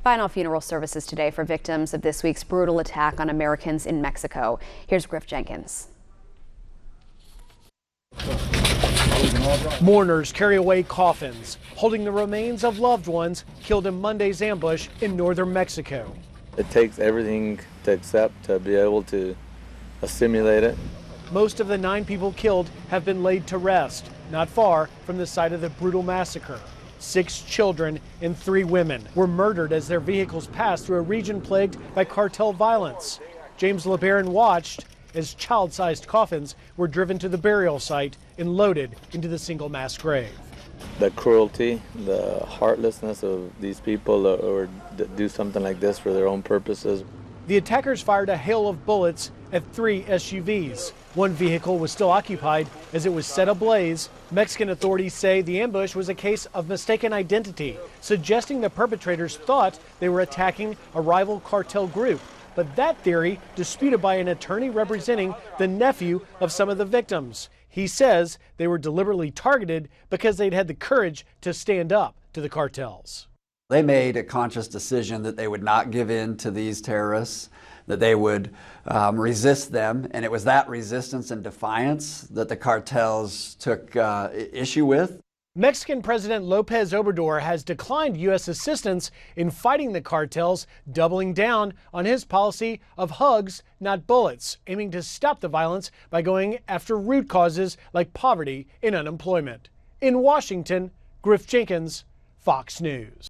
Final funeral services today for victims of this week's brutal attack on Americans in Mexico. Here's Griff Jenkins. Mourners carry away coffins, holding the remains of loved ones killed in Monday's ambush in northern Mexico. It takes everything to accept to be able to assimilate it. Most of the 9 people killed have been laid to rest, not far from the site of the brutal massacre. 6 children and 3 women were murdered as their vehicles passed through a region plagued by cartel violence. James LeBaron watched as child-sized coffins were driven to the burial site and loaded into the single mass grave. The cruelty, the heartlessness of these people or do something like this for their own purposes. The attackers fired a hail of bullets at 3 SUVs. One vehicle was still occupied as it was set ablaze. Mexican authorities say the ambush was a case of mistaken identity, suggesting the perpetrators thought they were attacking a rival cartel group. But that theory disputed by an attorney representing the nephew of some of the victims. He says they were deliberately targeted because they'd had the courage to stand up to the cartels. They made a conscious decision that they would not give in to these terrorists, that they would resist them, and it was that resistance and defiance that the cartels took issue with. Mexican President Lopez Obrador has declined U.S. assistance in fighting the cartels, doubling down on his policy of hugs, not bullets, aiming to stop the violence by going after root causes like poverty and unemployment. In Washington, Griff Jenkins, Fox News.